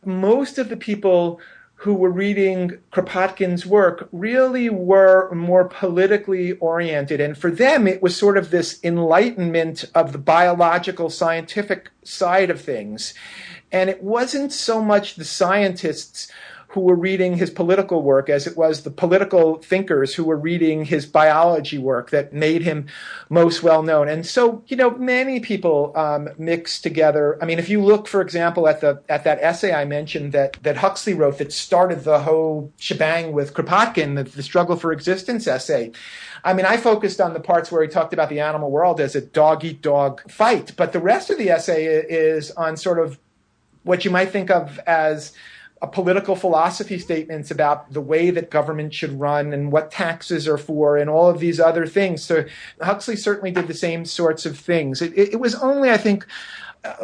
most of the people who were reading Kropotkin's work really were more politically oriented. And for them, it was sort of this enlightenment of the biological scientific side of things. And it wasn't so much the scientists who were reading his political work as it was the political thinkers who were reading his biology work that made him most well known. And so, you know, many people mix together. I mean, if you look, for example, at that essay I mentioned that Huxley wrote that started the whole shebang with Kropotkin, the struggle for existence essay. I mean, I focused on the parts where he talked about the animal world as a dog-eat-dog fight, but the rest of the essay is on sort of what you might think of as a political philosophy statements about the way that government should run and what taxes are for and all of these other things. So Huxley certainly did the same sorts of things. It was only, I think,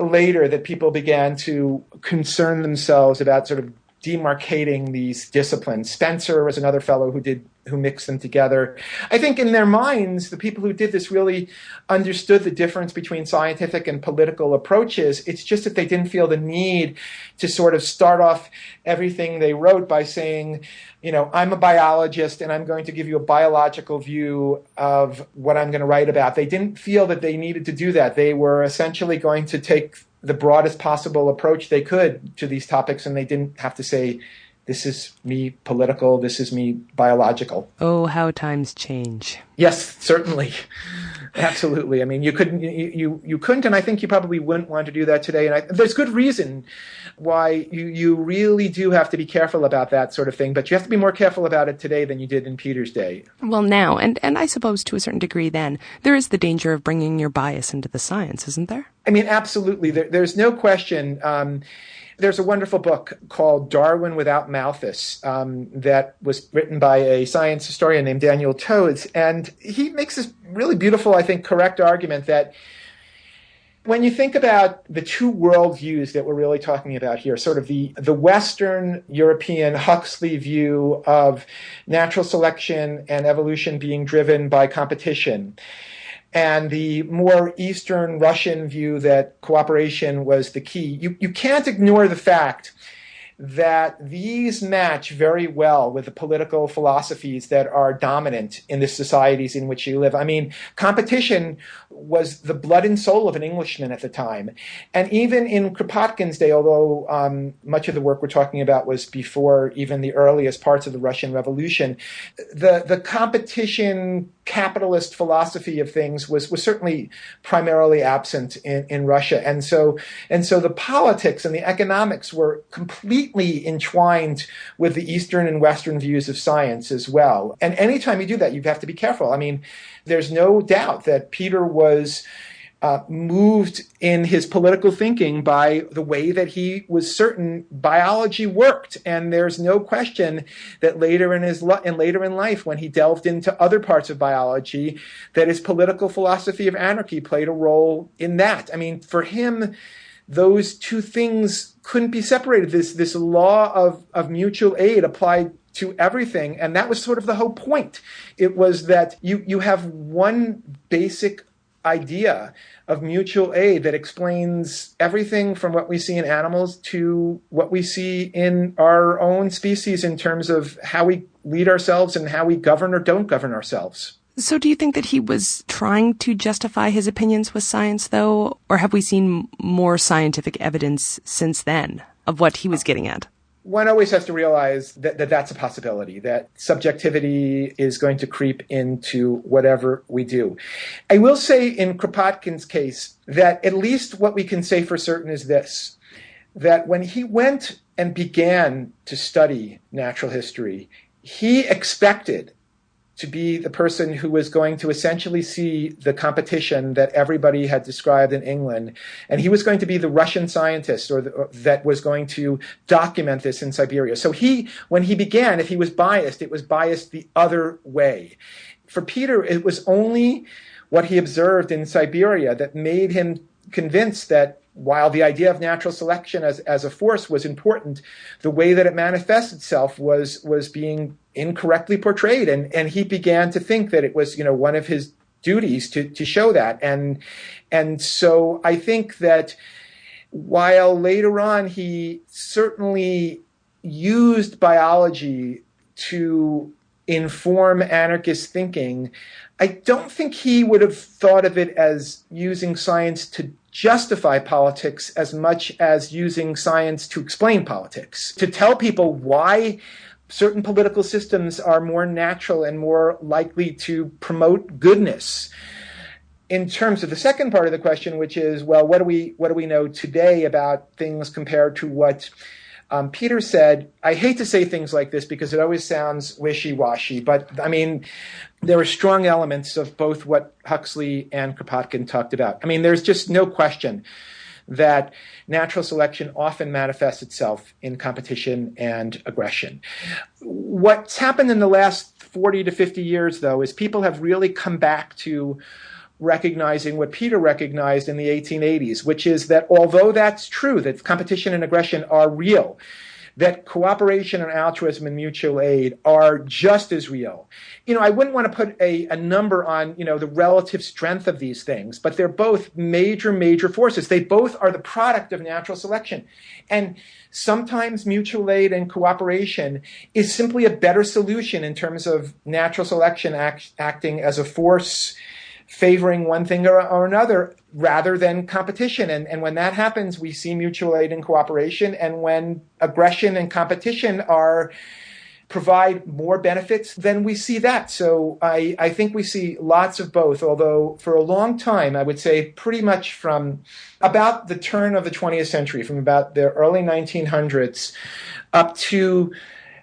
later that people began to concern themselves about sort of demarcating these disciplines. Spencer was another fellow who mixed them together. I think in their minds, the people who did this really understood the difference between scientific and political approaches. It's just that they didn't feel the need to sort of start off everything they wrote by saying, you know, I'm a biologist and I'm going to give you a biological view of what I'm going to write about. They didn't feel that they needed to do that. They were essentially going to take the broadest possible approach they could to these topics, and they didn't have to say, this is me political, this is me biological. Oh, how times change. Yes, certainly. Absolutely. I mean, you couldn't, and I think you probably wouldn't want to do that today. And there's good reason why you really do have to be careful about that sort of thing, but you have to be more careful about it today than you did in Peter's day. Well, now, and I suppose to a certain degree then, there is the danger of bringing your bias into the science, isn't there? I mean, absolutely. There's no question. There's a wonderful book called Darwin Without Malthus that was written by a science historian named Daniel Todes, and he makes this really beautiful, I think, correct argument that When you think about the two worldviews that we're really talking about here, sort of the Western European Huxley view of natural selection and evolution being driven by competition, and the more Eastern Russian view that cooperation was the key, you can't ignore the fact that these match very well with the political philosophies that are dominant in the societies in which you live. I mean, competition was the blood and soul of an Englishman at the time. And even in Kropotkin's day, although much of the work we're talking about was before even the earliest parts of the Russian Revolution, the competition capitalist philosophy of things was certainly primarily absent in Russia. And so the politics and the economics were completely entwined with the Eastern and Western views of science as well. And anytime you do that, you have to be careful. I mean, there's no doubt that Peter was moved in his political thinking by the way that he was certain biology worked. And there's no question that later in life, when he delved into other parts of biology, that his political philosophy of anarchy played a role in that. I mean, for him, those two things couldn't be separated. This law of mutual aid applied to everything. And that was sort of the whole point. It was that you have one basic idea of mutual aid that explains everything from what we see in animals to what we see in our own species in terms of how we lead ourselves and how we govern or don't govern ourselves. So do you think that he was trying to justify his opinions with science, though? Or have we seen more scientific evidence since then of what he was getting at? One always has to realize that that's a possibility, that subjectivity is going to creep into whatever we do. I will say in Kropotkin's case that at least what we can say for certain is this, that when he went and began to study natural history, he expected to be the person who was going to essentially see the competition that everybody had described in England. And he was going to be the Russian scientist that was going to document this in Siberia. So when he began, if he was biased, it was biased the other way. For Peter, it was only what he observed in Siberia that made him convinced that while the idea of natural selection as a force was important, the way that it manifests itself was being incorrectly portrayed. And he began to think that it was, one of his duties to show that. And so I think that while later on he certainly used biology to inform anarchist thinking, I don't think he would have thought of it as using science to justify politics as much as using science to explain politics, to tell people why certain political systems are more natural and more likely to promote goodness. In terms of the second part of the question, which is, well, what do we know today about things compared to what Peter said? I hate to say things like this because it always sounds wishy-washy, but I mean, there are strong elements of both what Huxley and Kropotkin talked about. I mean, there's just no question that natural selection often manifests itself in competition and aggression. What's happened in the last 40 to 50 years, though, is people have really come back to recognizing what Peter recognized in the 1880s, which is that although that's true, that competition and aggression are real, that cooperation and altruism and mutual aid are just as real. I wouldn't want to put a number on, the relative strength of these things, but they're both major forces. They both are the product of natural selection. And sometimes mutual aid and cooperation is simply a better solution in terms of natural selection acting as a force favoring one thing or another rather than competition. And when that happens, we see mutual aid and cooperation. And when aggression and competition provide more benefits, then we see that. So I think we see lots of both, although for a long time, I would say pretty much from about the turn of the 20th century, from about the early 1900s up to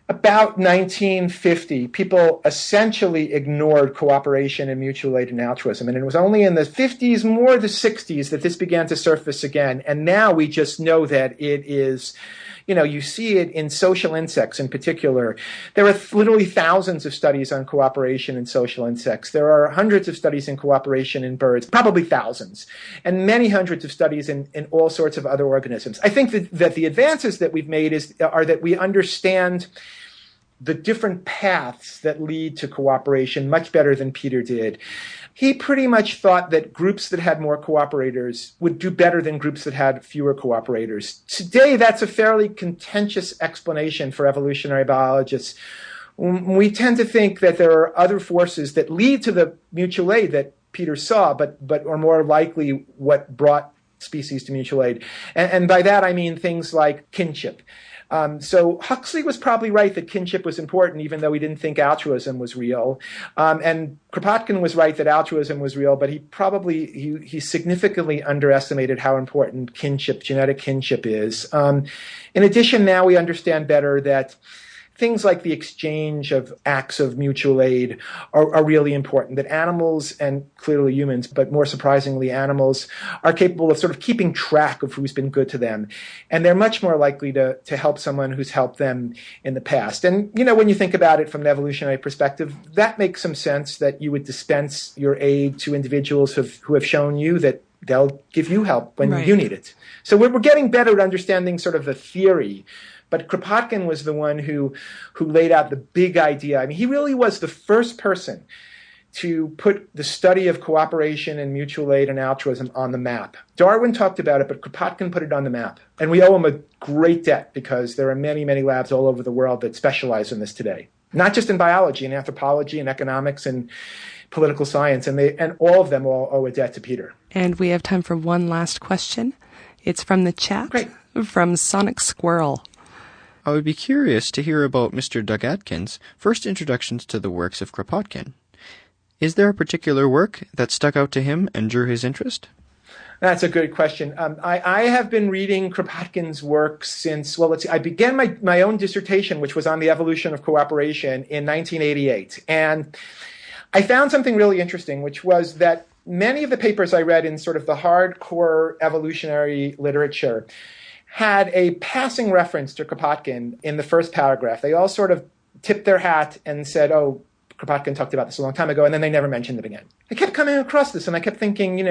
about 1950, people essentially ignored cooperation and mutual aid and altruism. And it was only in the 50s, more the 60s, that this began to surface again. And now we just know that it is, You see it in social insects in particular. There are literally thousands of studies on cooperation in social insects. There are hundreds of studies in cooperation in birds, probably thousands, and many hundreds of studies in all sorts of other organisms. I think that the advances that we've made are that we understand the different paths that lead to cooperation much better than Peter did. He pretty much thought that groups that had more cooperators would do better than groups that had fewer cooperators. Today, that's a fairly contentious explanation for evolutionary biologists. We tend to think that there are other forces that lead to the mutual aid that Peter saw, but are more likely what brought species to mutual aid. And by that, I mean things like kinship. So Huxley was probably right that kinship was important, even though he didn't think altruism was real. And Kropotkin was right that altruism was real, but he significantly underestimated how important kinship, genetic kinship is. In addition, now we understand better that things like the exchange of acts of mutual aid are really important, that animals, and clearly humans, but more surprisingly animals, are capable of sort of keeping track of who's been good to them. And they're much more likely to help someone who's helped them in the past. And, when you think about it from an evolutionary perspective, that makes some sense that you would dispense your aid to individuals who have shown you that they'll give you help when you need it. So we're getting better at understanding sort of the theory. But Kropotkin was the one who laid out the big idea. I mean, he really was the first person to put the study of cooperation and mutual aid and altruism on the map. Darwin talked about it, but Kropotkin put it on the map. And we owe him a great debt because there are many, many labs all over the world that specialize in this today. Not just in biology, in anthropology, and economics, and political science. And all of them all owe a debt to Peter. And we have time for one last question. It's from the chat. Great. From Sonic Squirrel. I would be curious to hear about Mr. Dugatkin's first introductions to the works of Kropotkin. Is there a particular work that stuck out to him and drew his interest? That's a good question. I have been reading Kropotkin's work since, I began my own dissertation, which was on the evolution of cooperation, in 1988. And I found something really interesting, which was that many of the papers I read in sort of the hardcore evolutionary literature had a passing reference to Kropotkin in the first paragraph. They all sort of tipped their hat and said, oh, Kropotkin talked about this a long time ago, and then they never mentioned it again. I kept coming across this, and I kept thinking,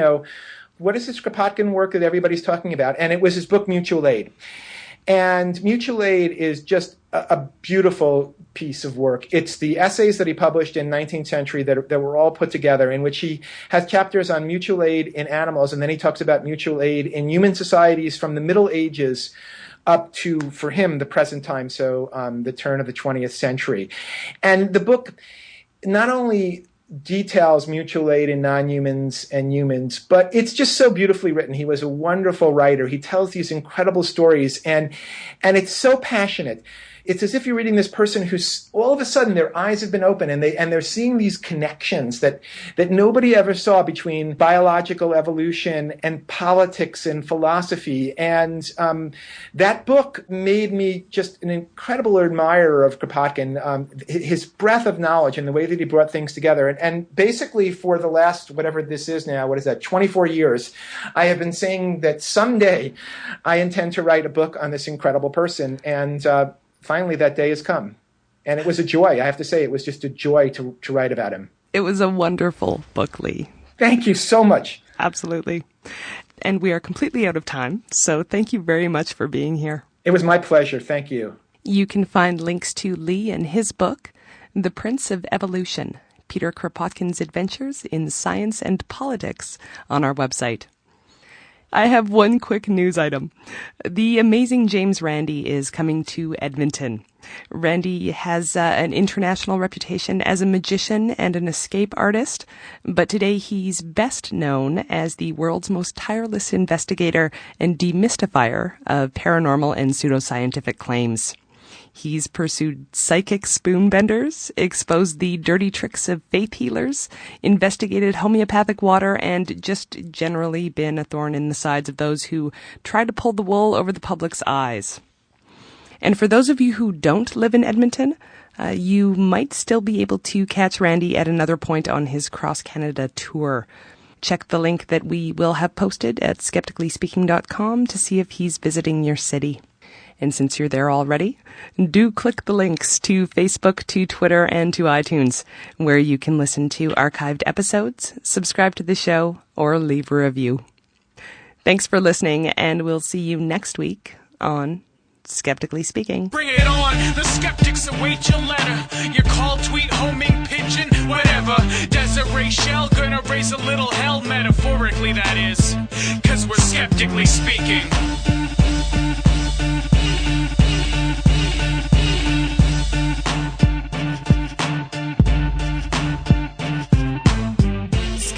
what is this Kropotkin work that everybody's talking about? And it was his book, Mutual Aid. And Mutual Aid is just a beautiful piece of work. It's the essays that he published in 19th century that were all put together, in which he has chapters on mutual aid in animals, and then he talks about mutual aid in human societies from the Middle Ages up to, for him, the present time, so the turn of the 20th century. And the book not only details mutual aid in non-humans and humans, but it's just so beautifully written. He was a wonderful writer. He tells these incredible stories, and it's so passionate. It's as if you're reading this person who's all of a sudden their eyes have been opened and they're seeing these connections that nobody ever saw between biological evolution and politics and philosophy. And that book made me just an incredible admirer of Kropotkin, his breadth of knowledge and the way that he brought things together. And basically for the last, whatever this is now, 24 years, I have been saying that someday I intend to write a book on this incredible person. And finally, that day has come. And it was a joy. I have to say, it was just a joy to write about him. It was a wonderful book, Lee. Thank you so much. Absolutely. And we are completely out of time, so thank you very much for being here. It was my pleasure. Thank you. You can find links to Lee and his book, The Prince of Evolution, Peter Kropotkin's Adventures in Science and Politics, on our website. I have one quick news item. The amazing James Randi is coming to Edmonton. Randi has an international reputation as a magician and an escape artist, but today he's best known as the world's most tireless investigator and demystifier of paranormal and pseudoscientific claims. He's pursued psychic spoonbenders, exposed the dirty tricks of faith healers, investigated homeopathic water, and just generally been a thorn in the sides of those who try to pull the wool over the public's eyes. And for those of you who don't live in Edmonton, you might still be able to catch Randi at another point on his cross-Canada tour. Check the link that we will have posted at skepticallyspeaking.com to see if he's visiting your city. And since you're there already, do click the links to Facebook, to Twitter, and to iTunes, where you can listen to archived episodes, subscribe to the show, or leave a review. Thanks for listening, and we'll see you next week on Skeptically Speaking. Bring it on, the skeptics await your letter. Your call, tweet, homing, pigeon, whatever. Desiree Shell gonna raise a little hell, metaphorically that is. 'Cause we're skeptically speaking.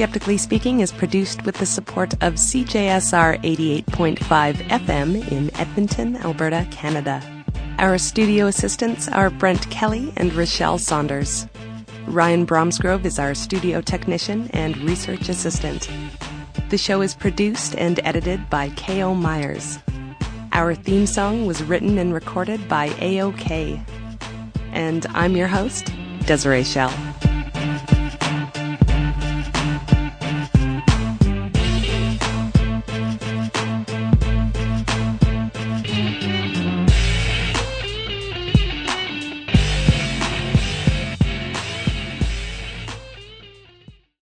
Skeptically Speaking is produced with the support of CJSR 88.5 FM in Edmonton, Alberta, Canada. Our studio assistants are Brent Kelly and Rochelle Saunders. Ryan Bromsgrove is our studio technician and research assistant. The show is produced and edited by K.O. Myers. Our theme song was written and recorded by A.O.K. And I'm your host, Desiree Shell.